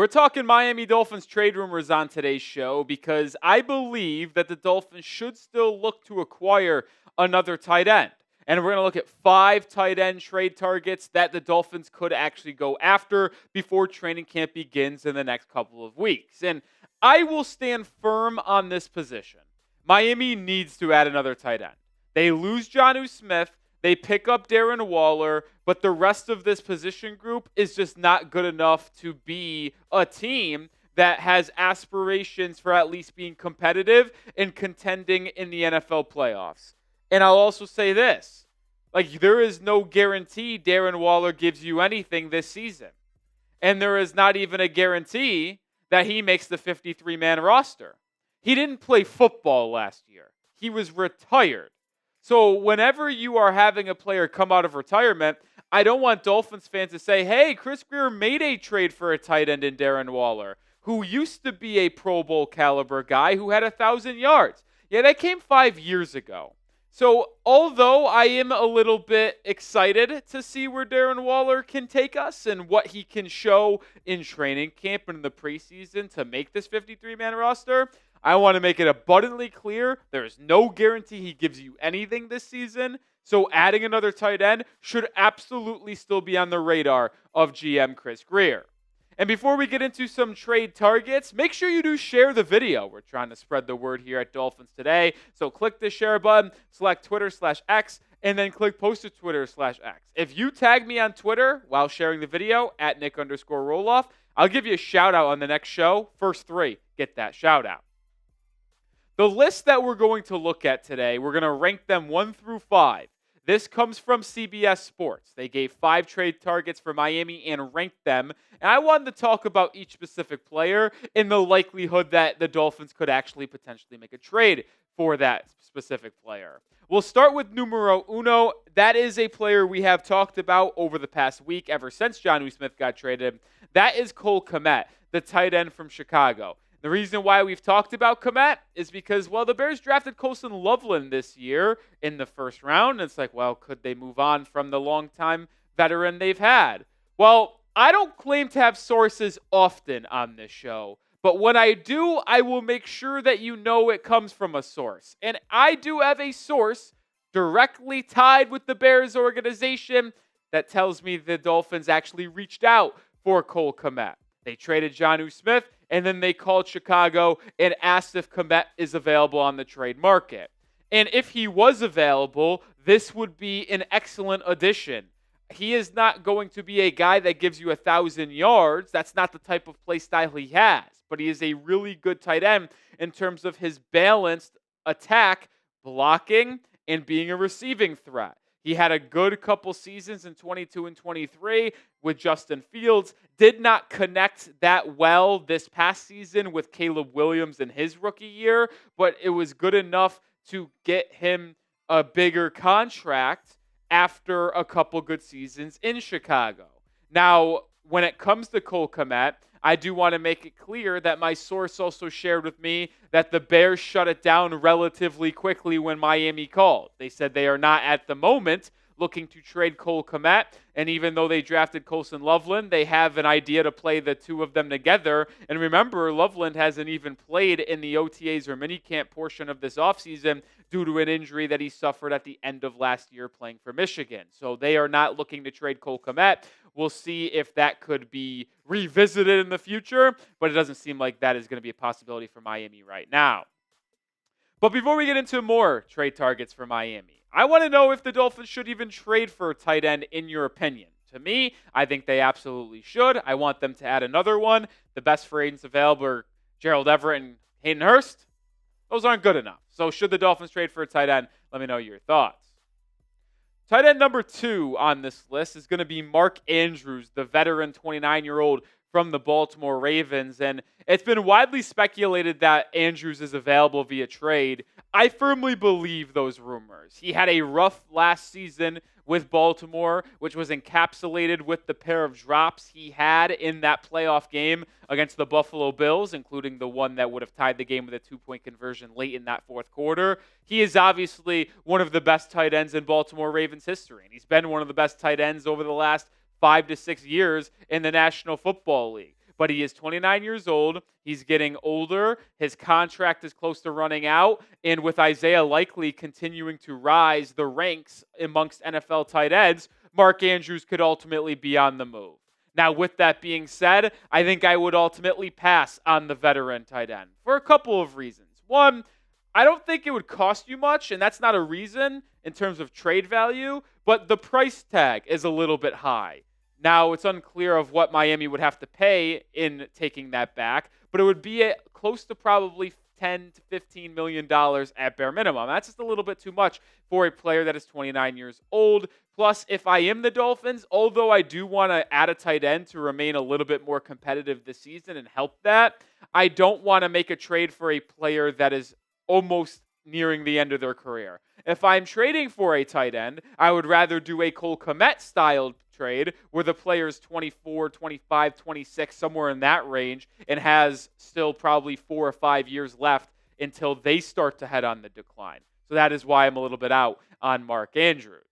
We're talking Miami Dolphins trade rumors on today's show because I believe that the Dolphins should still look to acquire another tight end. And we're going to look at 5 tight end trade targets that the Dolphins could actually go after before training camp begins in the next couple of weeks. And I will stand firm on this position. Miami needs to add another tight end. They lose Jonnu Smith. They pick up Darren Waller, but the rest of this position group is just not good enough to be a team that has aspirations for at least being competitive and contending in the NFL playoffs. And I'll also say this, there is no guarantee Darren Waller gives you anything this season. And there is not even a guarantee that he makes the 53-man roster. He didn't play football last year. He was retired. So whenever you are having a player come out of retirement, I don't want Dolphins fans to say, hey, Chris Grier made a trade for a tight end in Darren Waller, who used to be a Pro Bowl caliber guy who had 1,000 yards. Yeah, that came 5 years ago. So although I am a little bit excited to see where Darren Waller can take us and what he can show in training camp and in the preseason to make this 53-man roster, I want to make it abundantly clear there is no guarantee he gives you anything this season. So adding another tight end should absolutely still be on the radar of GM Chris Grier. And before we get into some trade targets, make sure you do share the video. We're trying to spread the word here at Dolphins Today. So click the share button, select Twitter/X, and then click post to Twitter/X. If you tag me on Twitter while sharing the video at Nic_Rohloff, I'll give you a shout out on the next show. First 3 get that shout out. The list that we're going to look at today, we're going to rank them 1 through 5. This comes from CBS Sports. They gave 5 trade targets for Miami and ranked them. And I wanted to talk about each specific player in the likelihood that the Dolphins could actually potentially make a trade for that specific player. We'll start with numero uno. That is a player we have talked about over the past week, ever since Jonnu Smith got traded. That is Cole Kmet, the tight end from Chicago. The reason why we've talked about Kmet is because, the Bears drafted Colson Loveland this year in the first round. And it's could they move on from the longtime veteran they've had? Well, I don't claim to have sources often on this show. But when I do, I will make sure that you know it comes from a source. And I do have a source directly tied with the Bears organization that tells me the Dolphins actually reached out for Cole Kmet. They traded Jonnu Smith, and then they called Chicago and asked if Kmet is available on the trade market. And if he was available, this would be an excellent addition. He is not going to be a guy that gives you 1,000 yards. That's not the type of play style he has. But he is a really good tight end in terms of his balanced attack, blocking, and being a receiving threat. He had a good couple seasons in 22 and 23 with Justin Fields. Did not connect that well this past season with Caleb Williams in his rookie year, but it was good enough to get him a bigger contract after a couple good seasons in Chicago. Now, when it comes to Cole Kmet, I do want to make it clear that my source also shared with me that the Bears shut it down relatively quickly when Miami called. They said they are not at the moment looking to trade Cole Kmet, and even though they drafted Colson Loveland, they have an idea to play the two of them together. And remember, Loveland hasn't even played in the OTAs or minicamp portion of this offseason due to an injury that he suffered at the end of last year playing for Michigan. So they are not looking to trade Cole Kmet. We'll see if that could be revisited in the future, but it doesn't seem like that is going to be a possibility for Miami right now. But before we get into more trade targets for Miami, I want to know if the Dolphins should even trade for a tight end in your opinion. To me, I think they absolutely should. I want them to add another one. The best free agents available are Gerald Everett and Hayden Hurst. Those aren't good enough. So should the Dolphins trade for a tight end? Let me know your thoughts. Tight end number 2 on this list is going to be Mark Andrews, the veteran 29-year-old from the Baltimore Ravens. And it's been widely speculated that Andrews is available via trade. I firmly believe those rumors. He had a rough last season with Baltimore, which was encapsulated with the pair of drops he had in that playoff game against the Buffalo Bills, including the one that would have tied the game with a 2-point conversion late in that fourth quarter. He is obviously one of the best tight ends in Baltimore Ravens history, and he's been one of the best tight ends over the last 5 to 6 years in the National Football League. But he is 29 years old. He's getting older. His contract is close to running out. And with Isaiah likely continuing to rise the ranks amongst NFL tight ends, Mark Andrews could ultimately be on the move. Now, with that being said, I think I would ultimately pass on the veteran tight end for a couple of reasons. One, I don't think it would cost you much, and that's not a reason in terms of trade value, but the price tag is a little bit high. Now, it's unclear of what Miami would have to pay in taking that back, but it would be close to probably $10 to $15 million at bare minimum. That's just a little bit too much for a player that is 29 years old. Plus, if I am the Dolphins, although I do want to add a tight end to remain a little bit more competitive this season and help that, I don't want to make a trade for a player that is almost nearing the end of their career. If I'm trading for a tight end, I would rather do a Cole Kmet styled trade where the player is 24, 25, 26, somewhere in that range, and has still probably 4 or 5 years left until they start to head on the decline. So that is why I'm a little bit out on Mark Andrews.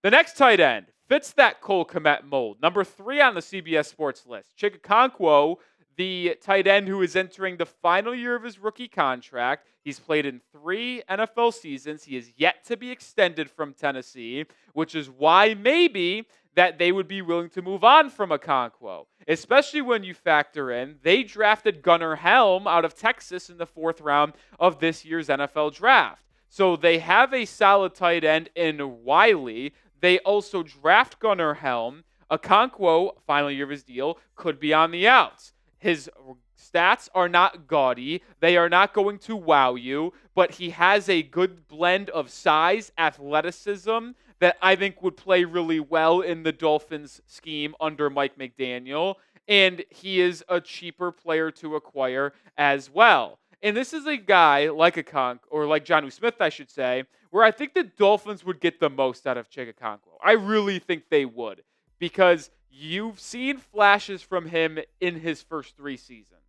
The next tight end fits that Cole Kmet mold. Number 3 on the CBS Sports list, Chig Okonkwo, the tight end who is entering the final year of his rookie contract. He's played in 3 NFL seasons. He is yet to be extended from Tennessee, which is why maybe that they would be willing to move on from Okonkwo, especially when you factor in they drafted Gunnar Helm out of Texas in the 4th round of this year's NFL draft. So they have a solid tight end in Wiley. They also draft Gunnar Helm. Okonkwo, final year of his deal, could be on the outs. His stats are not gaudy. They are not going to wow you, but he has a good blend of size, athleticism that I think would play really well in the Dolphins scheme under Mike McDaniel, and he is a cheaper player to acquire as well. And this is a guy like Okonkwo, or like Jonnu Smith, I should say, where I think the Dolphins would get the most out of Chig Okonkwo. I really think they would, because you've seen flashes from him in his first 3 seasons.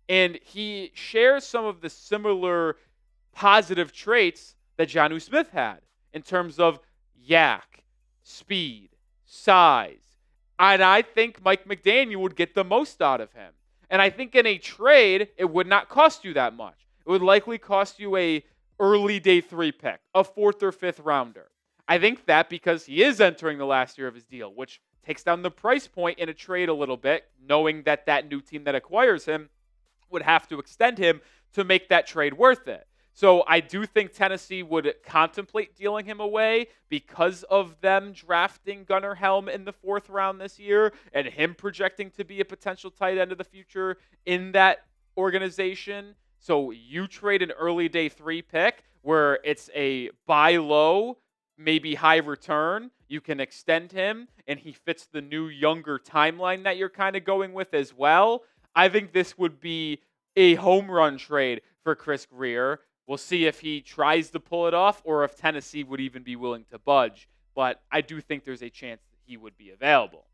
And he shares some of the similar positive traits that Jonnu Smith had in terms of yak, speed, size. And I think Mike McDaniel would get the most out of him. And I think in a trade, it would not cost you that much. It would likely cost you a early day 3 pick, a 4th or 5th rounder. I think that because he is entering the last year of his deal, which takes down the price point in a trade a little bit, knowing that that new team that acquires him would have to extend him to make that trade worth it. So I do think Tennessee would contemplate dealing him away because of them drafting Gunnar Helm in the 4th round this year and him projecting to be a potential tight end of the future in that organization. So you trade an early day 3 pick where it's a buy low, maybe high return. You can extend him and he fits the new younger timeline that you're kind of going with as well. I think this would be a home run trade for Chris Grier. We'll see if he tries to pull it off or if Tennessee would even be willing to budge. But I do think there's a chance that he would be available.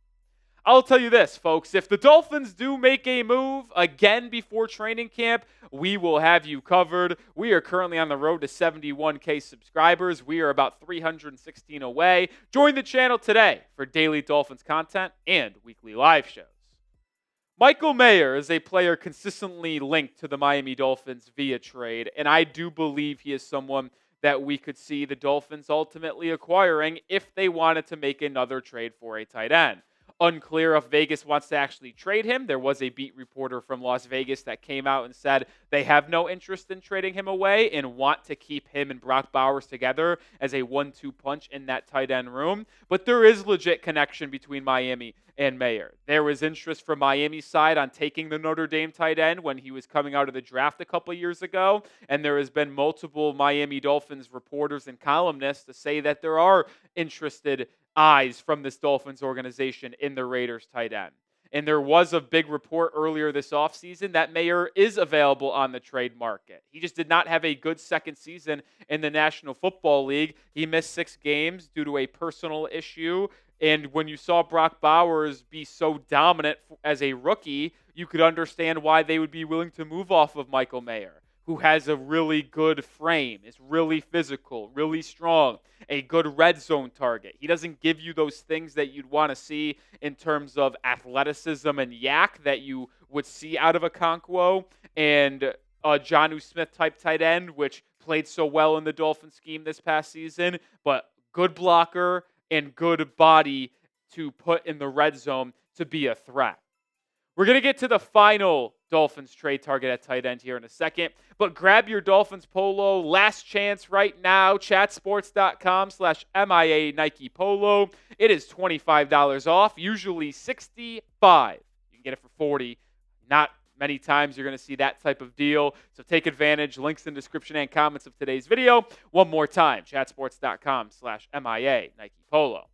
I'll tell you this, folks. If the Dolphins do make a move again before training camp, we will have you covered. We are currently on the road to 71K subscribers. We are about 316 away. Join the channel today for daily Dolphins content and weekly live shows. Michael Mayer is a player consistently linked to the Miami Dolphins via trade, and I do believe he is someone that we could see the Dolphins ultimately acquiring if they wanted to make another trade for a tight end. Unclear if Vegas wants to actually trade him. There was a beat reporter from Las Vegas that came out and said they have no interest in trading him away and want to keep him and Brock Bowers together as a 1-2 punch in that tight end room. But there is legit connection between Miami and Mayer. There was interest from Miami's side on taking the Notre Dame tight end when he was coming out of the draft a couple years ago, and there has been multiple Miami Dolphins reporters and columnists to say that there are interested eyes from this Dolphins organization in the Raiders tight end. And there was a big report earlier this offseason that Mayer is available on the trade market. He just did not have a good second season in the National Football League. He missed 6 games due to a personal issue. And when you saw Brock Bowers be so dominant as a rookie, you could understand why they would be willing to move off of Michael Mayer, who has a really good frame, is really physical, really strong, a good red zone target. He doesn't give you those things that you'd want to see in terms of athleticism and yak that you would see out of Okonkwo and a Jonnu Smith type tight end, which played so well in the Dolphins scheme this past season, but good blocker and good body to put in the red zone to be a threat. We're going to get to the final Dolphins trade target at tight end here in a second, but grab your Dolphins polo. Last chance right now, chatsports.com/MIA Nike Polo. It is $25 off, usually $65. You can get it for $40. Not many times you're going to see that type of deal, so take advantage. Links in the description and comments of today's video. One more time, chatsports.com/MIA Nike Polo.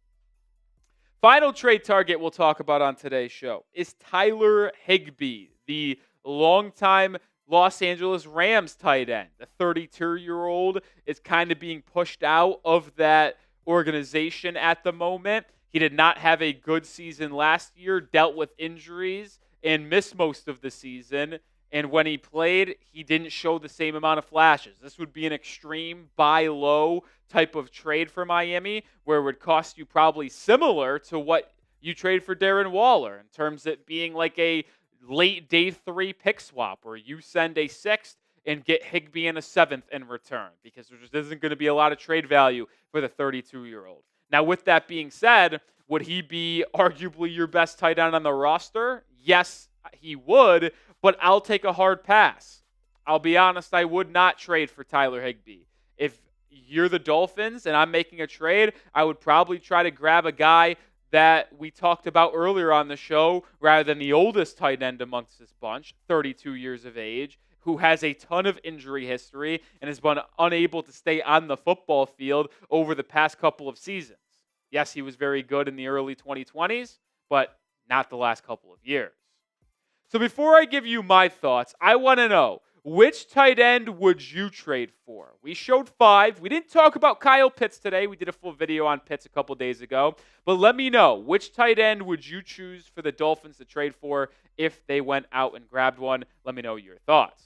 Final trade target we'll talk about on today's show is Tyler Higbee, the longtime Los Angeles Rams tight end. The 32-year-old is kind of being pushed out of that organization at the moment. He did not have a good season last year, dealt with injuries, and missed most of the season. And when he played, he didn't show the same amount of flashes. This would be an extreme buy low type of trade for Miami, where it would cost you probably similar to what you trade for Darren Waller in terms of it being like a late day 3 pick swap where you send a 6th and get Higbee and a 7th in return, because there just isn't going to be a lot of trade value for the 32-year-old. Now, with that being said, would he be arguably your best tight end on the roster? Yes, he would, but I'll take a hard pass. I'll be honest, I would not trade for Tyler Higbee. If you're the Dolphins and I'm making a trade, I would probably try to grab a guy that we talked about earlier on the show rather than the oldest tight end amongst this bunch, 32 years of age, who has a ton of injury history and has been unable to stay on the football field over the past couple of seasons. Yes, he was very good in the early 2020s, but not the last couple of years. So before I give you my thoughts, I want to know, which tight end would you trade for? We showed 5. We didn't talk about Kyle Pitts today. We did a full video on Pitts a couple days ago. But let me know, which tight end would you choose for the Dolphins to trade for if they went out and grabbed one? Let me know your thoughts.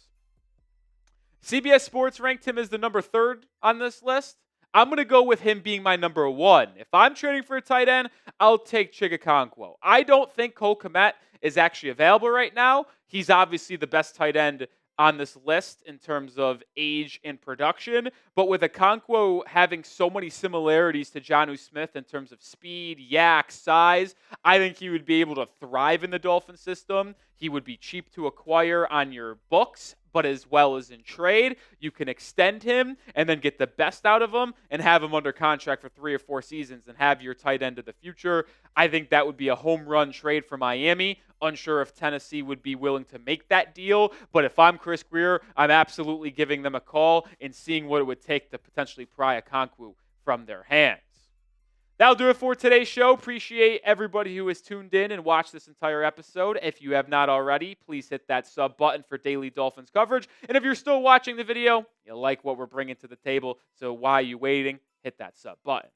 CBS Sports ranked him as the number 3rd on this list. I'm going to go with him being my number 1. If I'm trading for a tight end, I'll take Chig Okonkwo. I don't think Kmet is actually available right now. He's obviously the best tight end on this list in terms of age and production. But with Okonkwo having so many similarities to Jonnu Smith in terms of speed, yak, size, I think he would be able to thrive in the Dolphin system. He would be cheap to acquire on your books, but as well as in trade, you can extend him and then get the best out of him and have him under contract for 3 or 4 seasons and have your tight end of the future. I think that would be a home run trade for Miami. Unsure if Tennessee would be willing to make that deal, but if I'm Chris Grier, I'm absolutely giving them a call and seeing what it would take to potentially pry Okonkwo from their hands. That'll do it for today's show. Appreciate everybody who has tuned in and watched this entire episode. If you have not already, please hit that sub button for daily Dolphins coverage. And if you're still watching the video, you like what we're bringing to the table, so why are you waiting? Hit that sub button.